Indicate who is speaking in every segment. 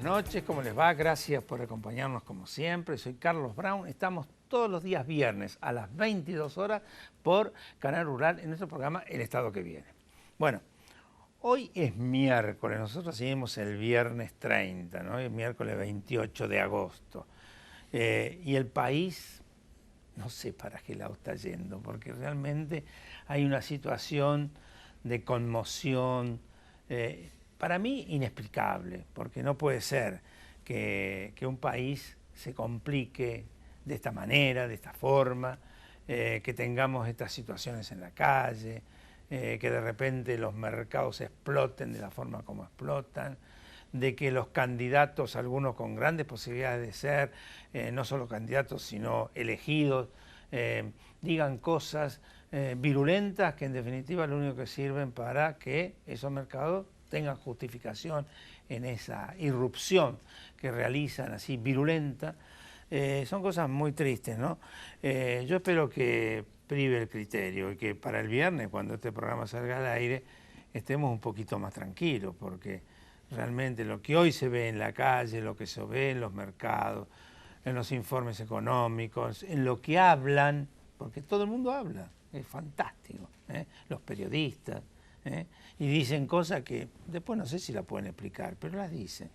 Speaker 1: buenas noches, ¿cómo les va? Gracias por acompañarnos como siempre. Soy Carlos Brown. Estamos todos los días viernes a las 22 horas por Canal Rural en nuestro programa El Estado que Viene. Bueno, hoy es miércoles, nosotros seguimos el viernes 30, ¿no? El miércoles 28 de agosto. Y el país, no sé para qué lado está yendo, porque realmente hay una situación de conmoción, para mí inexplicable, porque no puede ser que un país se complique de esta manera, de esta forma, que tengamos estas situaciones en la calle, que de repente los mercados exploten de la forma como explotan, de que los candidatos, algunos con grandes posibilidades de ser, no solo candidatos, sino elegidos, digan cosas virulentas que en definitiva lo único que sirven para que esos mercados tengan justificación en esa irrupción que realizan así virulenta. Son cosas muy tristes, ¿no? Yo espero que prive el criterio y que para el viernes, cuando este programa salga al aire, estemos un poquito más tranquilos, porque realmente lo que hoy se ve en la calle, lo que se ve en los mercados, en los informes económicos, en lo que hablan, porque todo el mundo habla, es fantástico, los periodistas, y dicen cosas que después no sé si la pueden explicar, pero las dicen.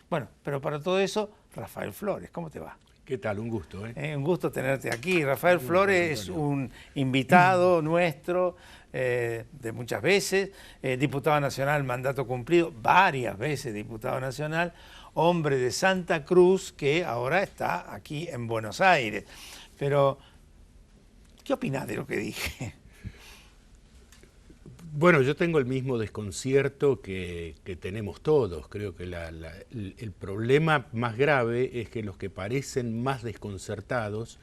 Speaker 1: Bueno, pero para todo eso, Rafael Flores, ¿cómo te va?
Speaker 2: ¿Qué tal? Un gusto.
Speaker 1: Un gusto tenerte aquí. Rafael Flores es un invitado nuestro de muchas veces, diputado nacional, mandato cumplido, varias veces diputado nacional, hombre de Santa Cruz que ahora está aquí en Buenos Aires. Pero, ¿qué opinás de lo que dije?
Speaker 2: Bueno, yo tengo el mismo desconcierto que tenemos todos. Creo que el problema más grave es que los que parecen más desconcertados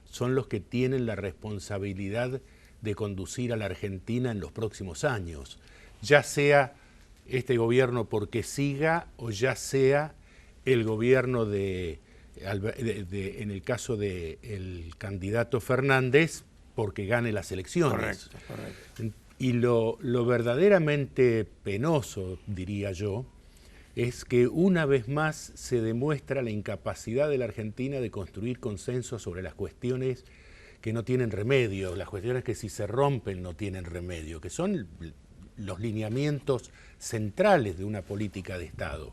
Speaker 2: son los que tienen la responsabilidad de conducir a la Argentina en los próximos años. Ya sea este gobierno porque siga o ya sea el gobierno en el caso del candidato Fernández porque gane las elecciones.
Speaker 1: Correcto, correcto.
Speaker 2: Y lo verdaderamente penoso, diría yo, es que una vez más se demuestra la incapacidad de la Argentina de construir consenso sobre las cuestiones que no tienen remedio, las cuestiones que si se rompen no tienen remedio, que son los lineamientos centrales de una política de Estado.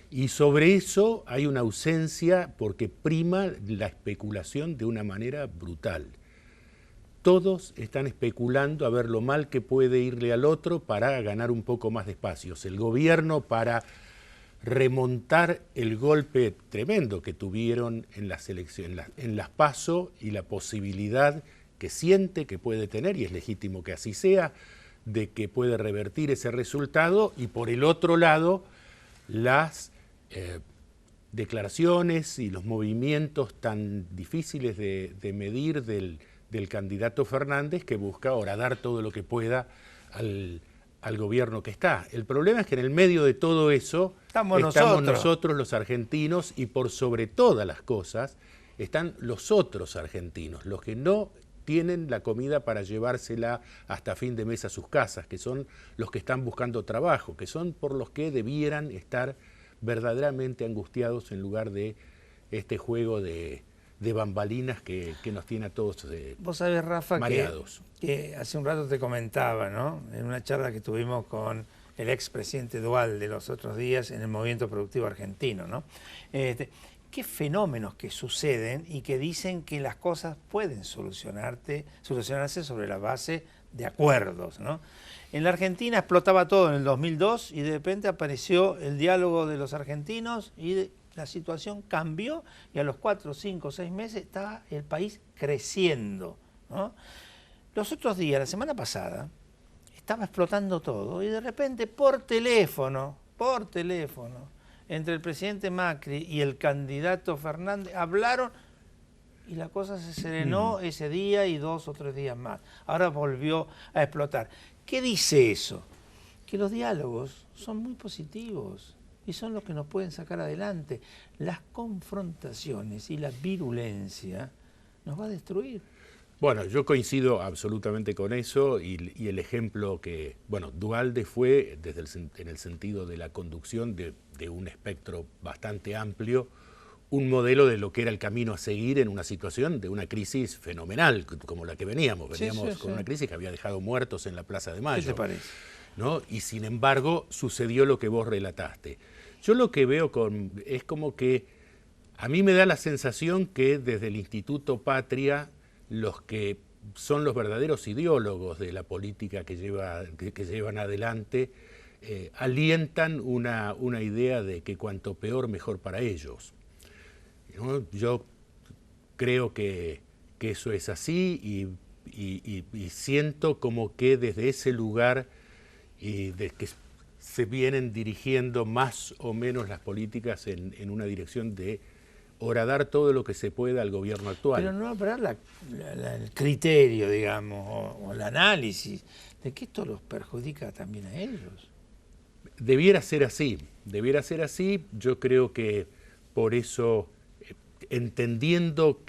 Speaker 2: Y sobre eso hay una ausencia porque prima la especulación de una manera brutal. Todos están especulando a ver lo mal que puede irle al otro para ganar un poco más de espacios. El gobierno para remontar el golpe tremendo que tuvieron en las elecciones, en las PASO, y la posibilidad que siente que puede tener, y es legítimo que así sea, de que puede revertir ese resultado, y por el otro lado, las declaraciones y los movimientos tan difíciles de medir del candidato Fernández, que busca horadar todo lo que pueda al gobierno que está. El problema es que en el medio de todo eso estamos nosotros los argentinos, y por sobre todas las cosas están los otros argentinos, los que no tienen la comida para llevársela hasta fin de mes a sus casas, que son los que están buscando trabajo, que son por los que debieran estar verdaderamente angustiados en lugar de este juego de bambalinas que nos tiene a todos
Speaker 1: Vos sabés, Rafa,
Speaker 2: mareados.
Speaker 1: Que hace un rato te comentaba, ¿no?, en una charla que tuvimos con el expresidente Duhalde de los otros días en el Movimiento Productivo Argentino, ¿no? Qué fenómenos que suceden y que dicen que las cosas pueden solucionarse sobre la base de acuerdos, ¿no? En la Argentina explotaba todo en el 2002 y de repente apareció el diálogo de los argentinos y la situación cambió, y a los 4, 5, 6 meses estaba el país creciendo, ¿no? Los otros días, la semana pasada, estaba explotando todo y de repente por teléfono, entre el presidente Macri y el candidato Fernández hablaron y la cosa se serenó ese día y 2 o 3 días más. Ahora volvió a explotar. ¿Qué dice eso? Que los diálogos son muy positivos y son los que nos pueden sacar adelante. Las confrontaciones y la virulencia nos va a destruir.
Speaker 2: Bueno, yo coincido absolutamente con eso y el ejemplo que, bueno, Duhalde fue, en el sentido de la conducción de un espectro bastante amplio, un modelo de lo que era el camino a seguir en una situación de una crisis fenomenal, como la que veníamos. Veníamos con una crisis que había dejado muertos en la Plaza de Mayo.
Speaker 1: ¿Qué te parece?
Speaker 2: ¿No? Y sin embargo sucedió lo que vos relataste. Yo lo que veo es como que a mí me da la sensación que desde el Instituto Patria los que son los verdaderos ideólogos de la política que llevan adelante alientan una idea de que cuanto peor mejor para ellos, ¿no? Yo creo que eso es así y siento como que desde ese lugar de que se vienen dirigiendo más o menos las políticas en una dirección de horadar todo lo que se pueda al gobierno actual.
Speaker 1: Pero no habrá el criterio, digamos, o el análisis de que esto los perjudica también a ellos.
Speaker 2: Debiera ser así, debiera ser así. Yo creo que por eso, entendiendo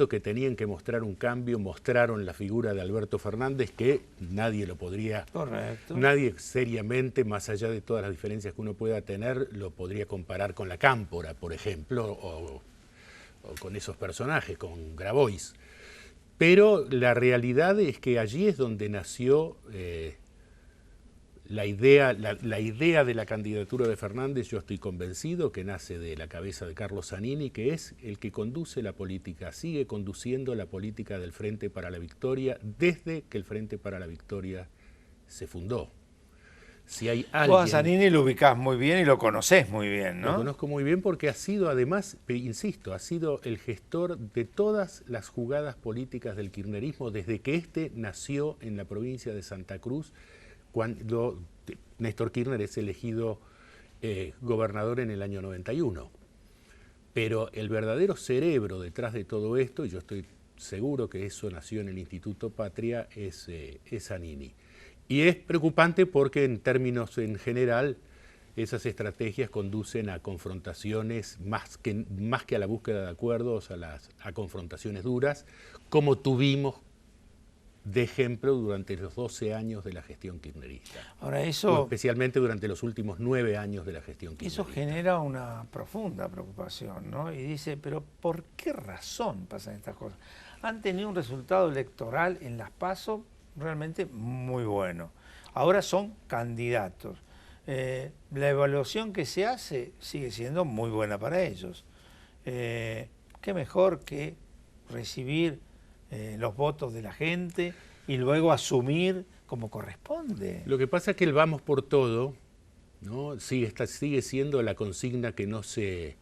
Speaker 2: que tenían que mostrar un cambio, mostraron la figura de Alberto Fernández, que nadie lo podría,
Speaker 1: correcto,
Speaker 2: nadie seriamente, más allá de todas las diferencias que uno pueda tener, lo podría comparar con la Cámpora, por ejemplo, o con esos personajes, con Grabois. Pero la realidad es que allí es donde nació la idea de la candidatura de Fernández. Yo estoy convencido que nace de la cabeza de Carlos Zanini, que es el que conduce la política, sigue conduciendo la política del Frente para la Victoria desde que el Frente para la Victoria se fundó. Si hay alguien...
Speaker 1: Vos a Zanini lo ubicás muy bien y lo conocés muy bien, ¿no?
Speaker 2: Lo conozco muy bien porque ha sido además, insisto, ha sido el gestor de todas las jugadas políticas del kirchnerismo desde que éste nació en la provincia de Santa Cruz, cuando Néstor Kirchner es elegido gobernador en el año 91. Pero el verdadero cerebro detrás de todo esto, y yo estoy seguro que eso nació en el Instituto Patria, es Zanini. Y es preocupante porque en términos en general esas estrategias conducen a confrontaciones más que a la búsqueda de acuerdos, a confrontaciones duras, como tuvimos de ejemplo durante los 12 años de la gestión kirchnerista.
Speaker 1: Ahora eso,
Speaker 2: especialmente durante los últimos 9 años de la gestión kirchnerista.
Speaker 1: Eso genera una profunda preocupación, ¿no? Y dice, pero ¿por qué razón pasan estas cosas? Han tenido un resultado electoral en las PASO realmente muy bueno. Ahora son candidatos. La evaluación que se hace sigue siendo muy buena para ellos. ¿Qué mejor que recibir los votos de la gente y luego asumir como corresponde?
Speaker 2: Lo que pasa es que el vamos por todo, ¿no? Sigue siendo la consigna que no se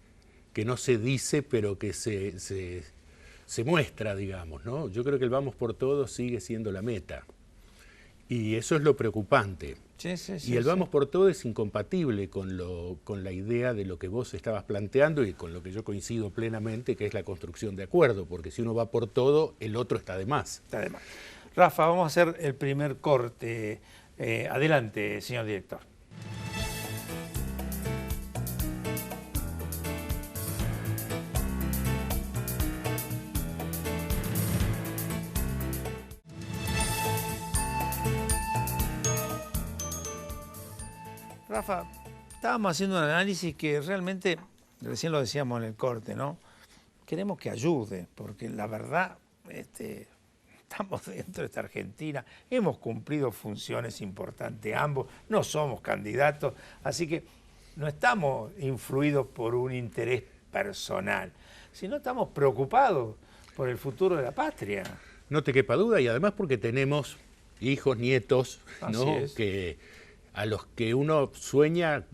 Speaker 2: dice, pero que se muestra, digamos, ¿no? Yo creo que el vamos por todo sigue siendo la meta. Y eso es lo preocupante. Y el vamos por todo es incompatible con la idea de lo que vos estabas planteando y con lo que yo coincido plenamente, que es la construcción de acuerdo, porque si uno va por todo, el otro está de más.
Speaker 1: Está de más. Rafa, vamos a hacer el primer corte. Adelante, señor director. Rafa, estábamos haciendo un análisis que realmente, recién lo decíamos en el corte, ¿no? Queremos que ayude, porque la verdad, estamos dentro de esta Argentina, hemos cumplido funciones importantes ambos, no somos candidatos, así que no estamos influidos por un interés personal, sino estamos preocupados por el futuro de la patria.
Speaker 2: No te quepa duda, y además porque tenemos hijos, nietos, ¿no? A los que uno sueña,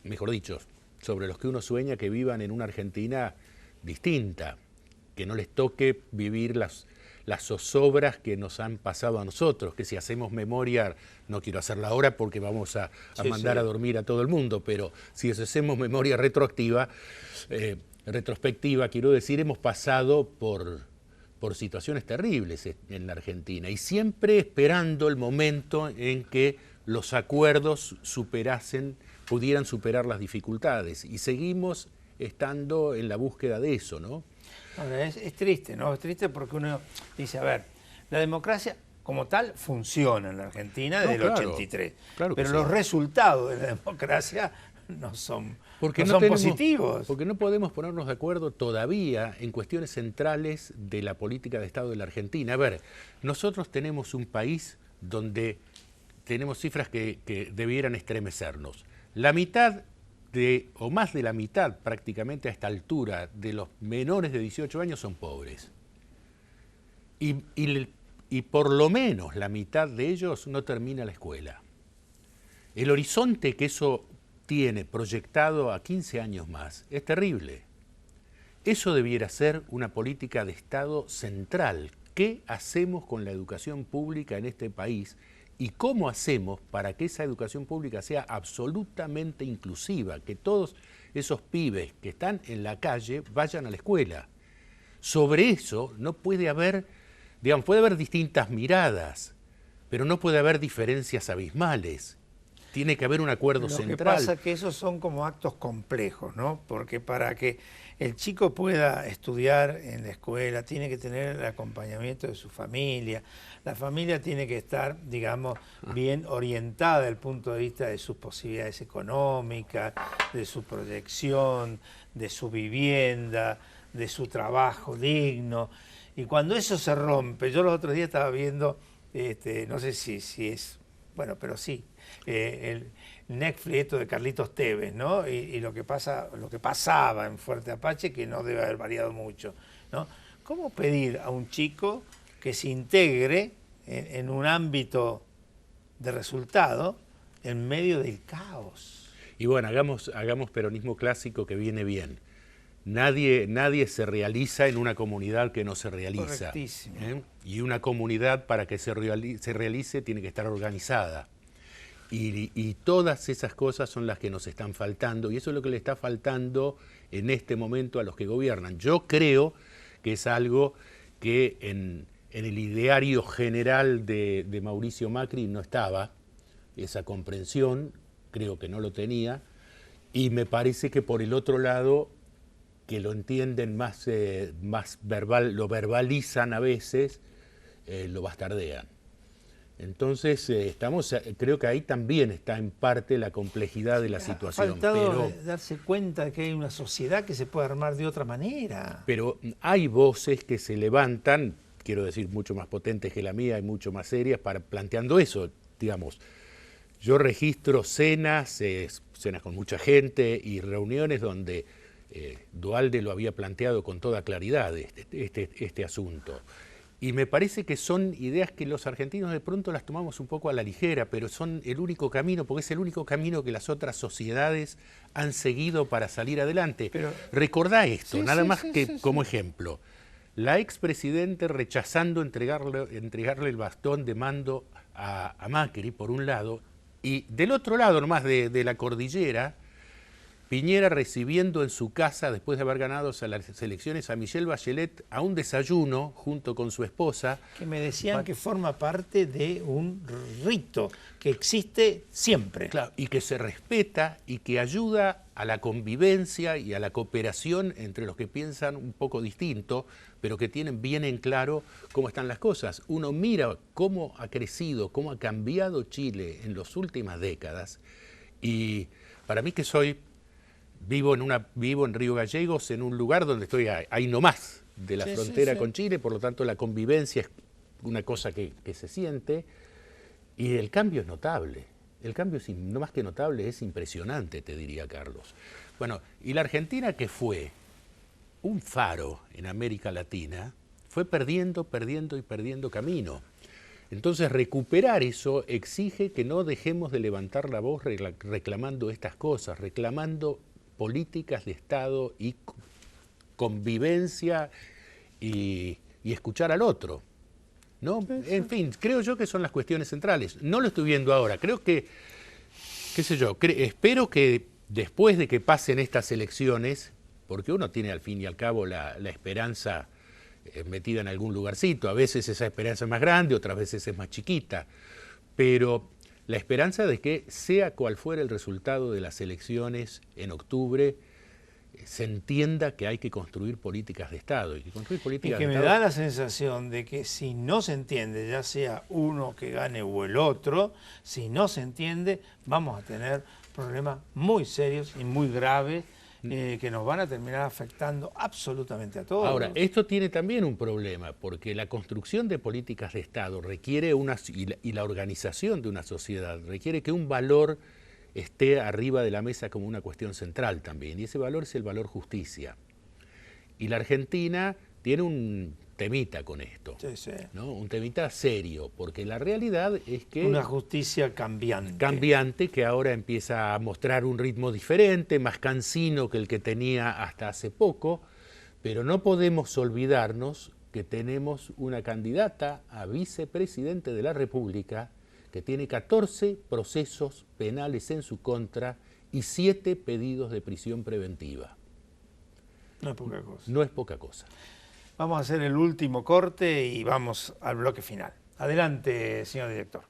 Speaker 2: mejor dicho, sobre los que uno sueña que vivan en una Argentina distinta, que no les toque vivir las zozobras que nos han pasado a nosotros, que si hacemos memoria, no quiero hacerla ahora porque vamos a mandar a dormir a todo el mundo, pero si hacemos memoria retrospectiva, quiero decir, hemos pasado por situaciones terribles en la Argentina y siempre esperando el momento en que los acuerdos pudieran superar las dificultades, y seguimos estando en la búsqueda de eso, ¿no?
Speaker 1: Ahora, es triste, ¿no? Es triste porque uno dice, a ver, la democracia como tal funciona en la Argentina desde el 83,
Speaker 2: claro que
Speaker 1: pero
Speaker 2: sí.
Speaker 1: los resultados de la democracia no son,
Speaker 2: Porque
Speaker 1: no son positivos.
Speaker 2: Porque no podemos ponernos de acuerdo todavía en cuestiones centrales de la política de Estado de la Argentina. A ver, nosotros tenemos un país donde tenemos cifras que debieran estremecernos. La mitad o más de la mitad prácticamente a esta altura de los menores de 18 años son pobres. Y por lo menos la mitad de ellos no termina la escuela. El horizonte que eso tiene proyectado a 15 años más es terrible. Eso debiera ser una política de Estado central. ¿Qué hacemos con la educación pública en este país? ¿Y cómo hacemos para que esa educación pública sea absolutamente inclusiva? Que todos esos pibes que están en la calle vayan a la escuela. Sobre eso no puede haber, digamos, puede haber distintas miradas, pero no puede haber diferencias abismales. Tiene que haber un acuerdo central.
Speaker 1: Lo que pasa es que esos son como actos complejos, ¿no? Porque para que el chico pueda estudiar en la escuela tiene que tener el acompañamiento de su familia. La familia tiene que estar, digamos, bien orientada desde el punto de vista de sus posibilidades económicas, de su proyección, de su vivienda, de su trabajo digno. Y cuando eso se rompe, yo los otros días estaba viendo, no sé si es, bueno, pero sí, el Netflix esto de Carlitos Tevez, ¿no? Y lo que pasaba en Fuerte Apache, que no debe haber variado mucho, ¿no? ¿Cómo pedir a un chico que se integre en un ámbito de resultado en medio del caos?
Speaker 2: Y bueno, hagamos peronismo clásico que viene bien. Nadie se realiza en una comunidad que no se realiza.
Speaker 1: Correctísimo.
Speaker 2: Y una comunidad para que se realice tiene que estar organizada. Y todas esas cosas son las que nos están faltando, y eso es lo que le está faltando en este momento a los que gobiernan. Yo creo que es algo que en el ideario general de Mauricio Macri no estaba, esa comprensión, creo que no lo tenía, y me parece que por el otro lado, que lo entienden más verbal, lo verbalizan a veces, lo bastardean. Entonces, creo que ahí también está en parte la complejidad de la situación.
Speaker 1: Ha faltado darse cuenta de que hay una sociedad que se puede armar de otra manera.
Speaker 2: Pero hay voces que se levantan, quiero decir, mucho más potentes que la mía y mucho más serias, planteando eso, digamos. Yo registro cenas con mucha gente y reuniones donde Duhalde lo había planteado con toda claridad, este asunto. Y me parece que son ideas que los argentinos de pronto las tomamos un poco a la ligera, pero son el único camino, porque es el único camino que las otras sociedades han seguido para salir adelante. Pero, recordá esto, como ejemplo. La expresidente rechazando entregarle el bastón de mando a Macri, por un lado, y del otro lado nomás de la cordillera, Piñera recibiendo en su casa, después de haber ganado las elecciones, a Michelle Bachelet a un desayuno junto con su esposa.
Speaker 1: Que me decían que forma parte de un rito que existe siempre.
Speaker 2: Claro, y que se respeta y que ayuda a la convivencia y a la cooperación entre los que piensan un poco distinto, pero que tienen bien en claro cómo están las cosas. Uno mira cómo ha crecido, cómo ha cambiado Chile en las últimas décadas, y para mí que vivo en Río Gallegos, en un lugar donde estoy ahí nomás de la frontera con Chile, por lo tanto la convivencia es una cosa que se siente, y el cambio es notable. El cambio es no más que notable, es impresionante, te diría Carlos. Bueno, y la Argentina, que fue un faro en América Latina, fue perdiendo camino. Entonces recuperar eso exige que no dejemos de levantar la voz reclamando estas cosas, reclamando políticas de Estado y convivencia y escuchar al otro, ¿no? En fin, creo yo que son las cuestiones centrales. No lo estoy viendo ahora. Creo que, qué sé yo, espero que después de que pasen estas elecciones, porque uno tiene al fin y al cabo la esperanza metida en algún lugarcito, a veces esa esperanza es más grande, otras veces es más chiquita, pero la esperanza de que, sea cual fuera el resultado de las elecciones en octubre, se entienda que hay que construir políticas de Estado. Y que construir políticas de
Speaker 1: me
Speaker 2: Estado...
Speaker 1: da la sensación de que si no se entiende, ya sea uno que gane o el otro, si no se entiende, vamos a tener problemas muy serios y muy graves que nos van a terminar afectando absolutamente a todos.
Speaker 2: Ahora, esto tiene también un problema, porque la construcción de políticas de Estado requiere y la organización de una sociedad requiere que un valor esté arriba de la mesa como una cuestión central también, y ese valor es el valor justicia. Y la Argentina tiene un temita con esto,
Speaker 1: sí.
Speaker 2: ¿no? Un temita serio, porque la realidad es que...
Speaker 1: Una justicia cambiante.
Speaker 2: Cambiante, que ahora empieza a mostrar un ritmo diferente, más cansino que el que tenía hasta hace poco, pero no podemos olvidarnos que tenemos una candidata a vicepresidente de la República que tiene 14 procesos penales en su contra y 7 pedidos de prisión preventiva.
Speaker 1: No es poca cosa.
Speaker 2: No es poca cosa.
Speaker 1: Vamos a hacer el último corte y vamos al bloque final. Adelante, señor director.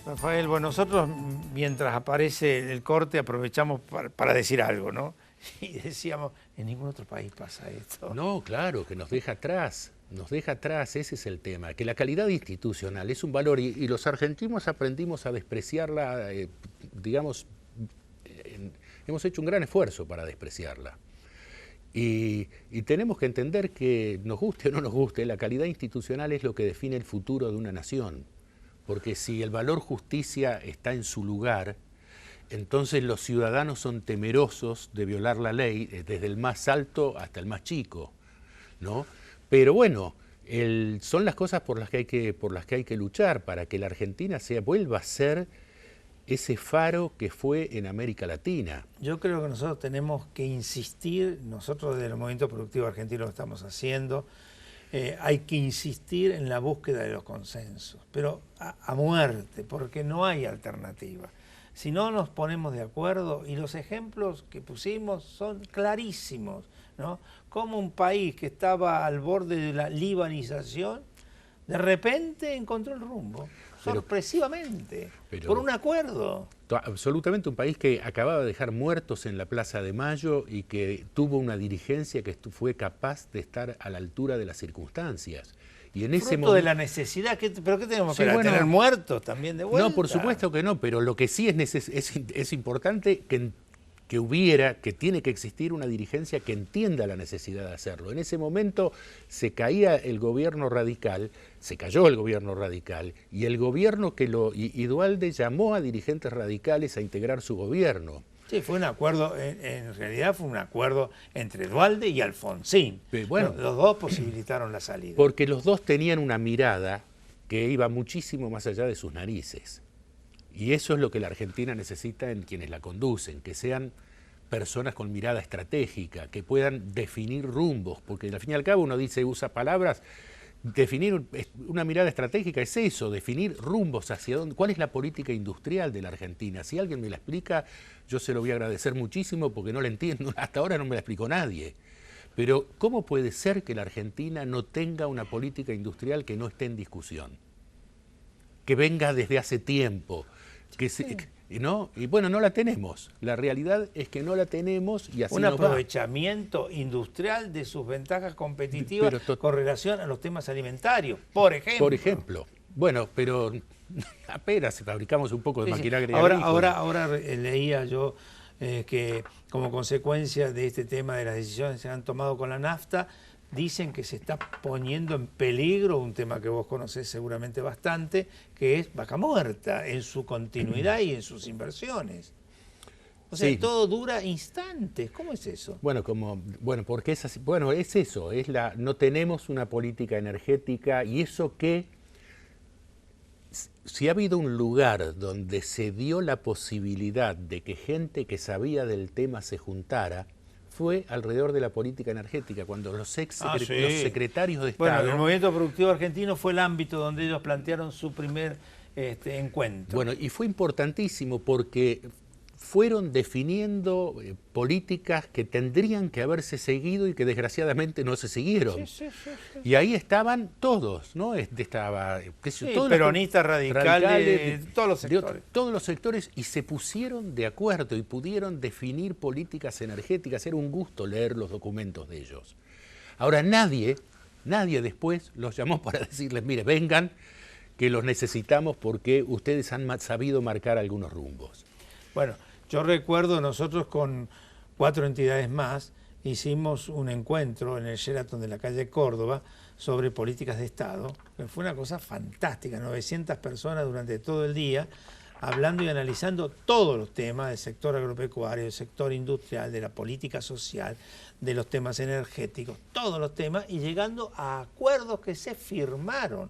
Speaker 1: Rafael, bueno, nosotros mientras aparece el corte aprovechamos para decir algo, ¿no? Y decíamos, en ningún otro país pasa esto.
Speaker 2: No, claro, que nos deja atrás, ese es el tema, que la calidad institucional es un valor y los argentinos aprendimos a despreciarla, digamos, hemos hecho un gran esfuerzo para despreciarla. Y tenemos que entender que, nos guste o no nos guste, la calidad institucional es lo que define el futuro de una nación. Porque si el valor justicia está en su lugar, entonces los ciudadanos son temerosos de violar la ley, desde el más alto hasta el más chico, ¿no? Pero bueno, son las cosas por las que hay que luchar para que la Argentina vuelva a ser ese faro que fue en América Latina.
Speaker 1: Yo creo que nosotros tenemos que insistir, nosotros desde el Movimiento Productivo Argentino lo estamos haciendo, hay que insistir en la búsqueda de los consensos, pero a muerte, porque no hay alternativa. Si no nos ponemos de acuerdo, y los ejemplos que pusimos son clarísimos, ¿no? Como un país que estaba al borde de la libanización, de repente encontró el rumbo, sorpresivamente, por un acuerdo.
Speaker 2: Absolutamente, un país que acababa de dejar muertos en la Plaza de Mayo y que tuvo una dirigencia que fue capaz de estar a la altura de las circunstancias. Y en ese momento
Speaker 1: de la necesidad, ¿pero qué tenemos que tener muertos también de vuelta?
Speaker 2: No, por supuesto que no, pero lo que sí es importante que tiene que existir una dirigencia que entienda la necesidad de hacerlo. En ese momento se cayó el gobierno radical, y el gobierno y Duhalde llamó a dirigentes radicales a integrar su gobierno.
Speaker 1: Sí, fue un acuerdo, en realidad fue un acuerdo entre Duhalde y Alfonsín. Bueno, los dos posibilitaron la salida.
Speaker 2: Porque los dos tenían una mirada que iba muchísimo más allá de sus narices. Y eso es lo que la Argentina necesita en quienes la conducen, que sean personas con mirada estratégica, que puedan definir rumbos, porque al fin y al cabo uno usa palabras, definir una mirada estratégica es eso, definir rumbos hacia dónde, cuál es la política industrial de la Argentina. Si alguien me la explica, yo se lo voy a agradecer muchísimo porque no la entiendo, hasta ahora no me la explicó nadie. Pero ¿cómo puede ser que la Argentina no tenga una política industrial que no esté en discusión? Que venga desde hace tiempo, ¿no? Y bueno, no la tenemos. La realidad es que no la tenemos y así
Speaker 1: un
Speaker 2: nos va.
Speaker 1: aprovechamiento industrial de sus ventajas competitivas con relación a los temas alimentarios, por ejemplo.
Speaker 2: Por ejemplo. Bueno, pero apenas fabricamos un poco de maquinaria agrícola.
Speaker 1: Ahora leía yo que como consecuencia de este tema de las decisiones que se han tomado con la nafta, dicen que se está poniendo en peligro un tema que vos conocés seguramente bastante, que es Vaca Muerta, en su continuidad y en sus inversiones. O sea, todo dura instantes. ¿Cómo es eso?
Speaker 2: Bueno, porque es así. Bueno, es eso, no tenemos una política energética, y eso que si ha habido un lugar donde se dio la posibilidad de que gente que sabía del tema se juntara, fue alrededor de la política energética, cuando los secretarios de Estado...
Speaker 1: Bueno, el Movimiento Productivo Argentino fue el ámbito donde ellos plantearon su primer encuentro.
Speaker 2: Bueno, y fue importantísimo porque fueron definiendo políticas que tendrían que haberse seguido y que desgraciadamente no se siguieron. Sí. Y ahí estaban todos, ¿no? Estaba,
Speaker 1: todos peronistas, radicales, todos los sectores.
Speaker 2: Todos los sectores, y se pusieron de acuerdo y pudieron definir políticas energéticas. Era un gusto leer los documentos de ellos. Ahora nadie después los llamó para decirles, mire, vengan, que los necesitamos porque ustedes han sabido marcar algunos rumbos.
Speaker 1: Bueno, yo recuerdo nosotros con 4 entidades más hicimos un encuentro en el Sheraton de la calle Córdoba sobre políticas de Estado. Fue una cosa fantástica, 900 personas durante todo el día hablando y analizando todos los temas del sector agropecuario, del sector industrial, de la política social, de los temas energéticos, todos los temas, y llegando a acuerdos que se firmaron.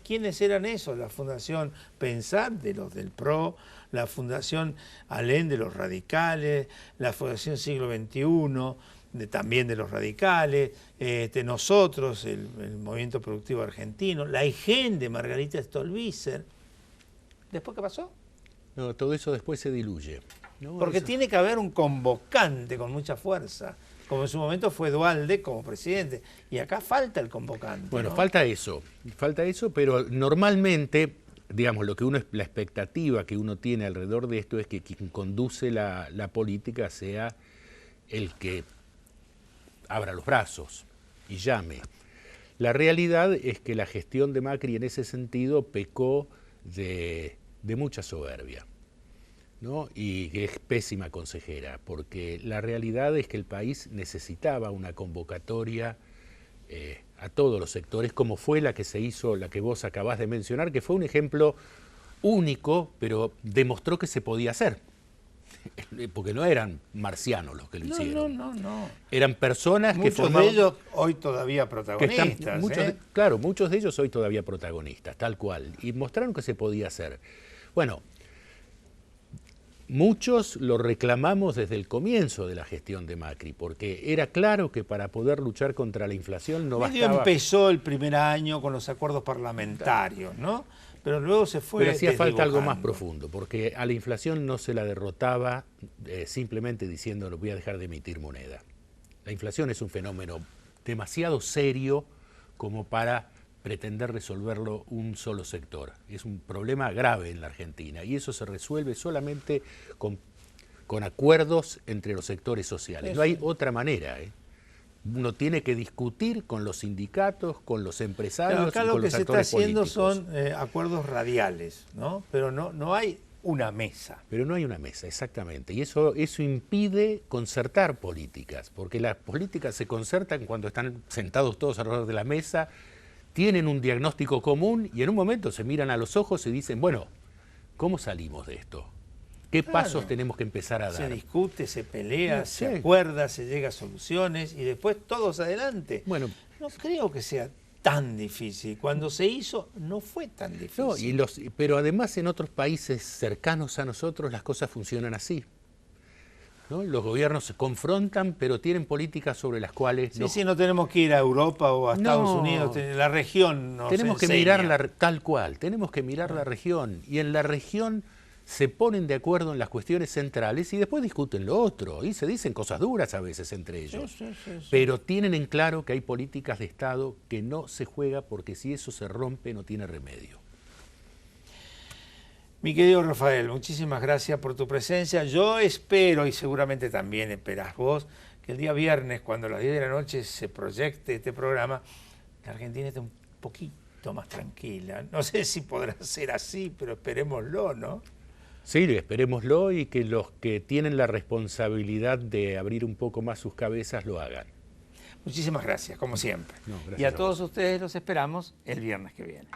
Speaker 1: ¿Quiénes eran esos? La Fundación Pensar, de los del PRO, la Fundación Alén, de los radicales, la Fundación Siglo XXI, también de los radicales, nosotros, el Movimiento Productivo Argentino, la IGEN de Margarita Stolbizer. ¿Después qué pasó?
Speaker 2: No, todo eso después se diluye. No,
Speaker 1: porque tiene que haber un convocante con mucha fuerza, como en su momento fue Duhalde como presidente, y acá falta el convocante.
Speaker 2: Bueno,
Speaker 1: ¿no?
Speaker 2: falta eso, pero normalmente, digamos, la expectativa que uno tiene alrededor de esto es que quien conduce la política sea el que abra los brazos y llame. La realidad es que la gestión de Macri en ese sentido pecó de mucha soberbia, ¿no? Y que es pésima consejera, porque la realidad es que el país necesitaba una convocatoria a todos los sectores, como fue la que se hizo, la que vos acabás de mencionar, que fue un ejemplo único, pero demostró que se podía hacer. Porque no eran marcianos los que lo hicieron.
Speaker 1: No.
Speaker 2: Eran personas que
Speaker 1: formaban... Muchos de ellos hoy todavía protagonistas.
Speaker 2: Claro, muchos de ellos hoy todavía protagonistas, tal cual. Y mostraron que se podía hacer. Bueno, muchos lo reclamamos desde el comienzo de la gestión de Macri, porque era claro que para poder luchar contra la inflación no bastaba...
Speaker 1: Empezó el primer año con los acuerdos parlamentarios, ¿no? Pero luego se fue...
Speaker 2: Pero hacía falta algo más profundo, porque a la inflación no se la derrotaba simplemente diciendo no voy a dejar de emitir moneda. La inflación es un fenómeno demasiado serio como para pretender resolverlo un solo sector. Es un problema grave en la Argentina y eso se resuelve solamente con acuerdos entre los sectores sociales. No hay otra manera, Uno tiene que discutir con los sindicatos, con los empresarios,
Speaker 1: acá
Speaker 2: y con los actores políticos.
Speaker 1: Lo que se está haciendo son acuerdos radiales, ¿no? Pero no hay una mesa.
Speaker 2: Pero no hay una mesa, exactamente. Y eso impide concertar políticas, porque las políticas se concertan cuando están sentados todos alrededor de la mesa, tienen un diagnóstico común y en un momento se miran a los ojos y dicen, bueno, ¿cómo salimos de esto? ¿Qué pasos tenemos que empezar a dar?
Speaker 1: Se discute, se pelea, se acuerda, se llega a soluciones y después todos adelante.
Speaker 2: Bueno,
Speaker 1: no creo que sea tan difícil. Cuando se hizo no fue tan difícil.
Speaker 2: No, pero además en otros países cercanos a nosotros las cosas funcionan así, ¿no? Los gobiernos se confrontan, pero tienen políticas sobre las cuales...
Speaker 1: Sí, no tenemos que ir a Europa o a Estados Unidos, la región nos
Speaker 2: tenemos
Speaker 1: enseña.
Speaker 2: Que mirarla tal cual, tenemos que mirar la región, y en la región se ponen de acuerdo en las cuestiones centrales y después discuten lo otro, y se dicen cosas duras a veces entre ellos,
Speaker 1: sí.
Speaker 2: Pero tienen en claro que hay políticas de Estado que no se juega porque si eso se rompe no tiene remedio.
Speaker 1: Mi querido Rafael, muchísimas gracias por tu presencia. Yo espero, y seguramente también esperás vos, que el día viernes, cuando a las 10 de la noche se proyecte este programa, la Argentina esté un poquito más tranquila. No sé si podrá ser así, pero esperémoslo, ¿no?
Speaker 2: Sí, esperémoslo y que los que tienen la responsabilidad de abrir un poco más sus cabezas lo hagan.
Speaker 1: Muchísimas gracias, como siempre.
Speaker 2: No, gracias
Speaker 1: y a todos ustedes los esperamos el viernes que viene.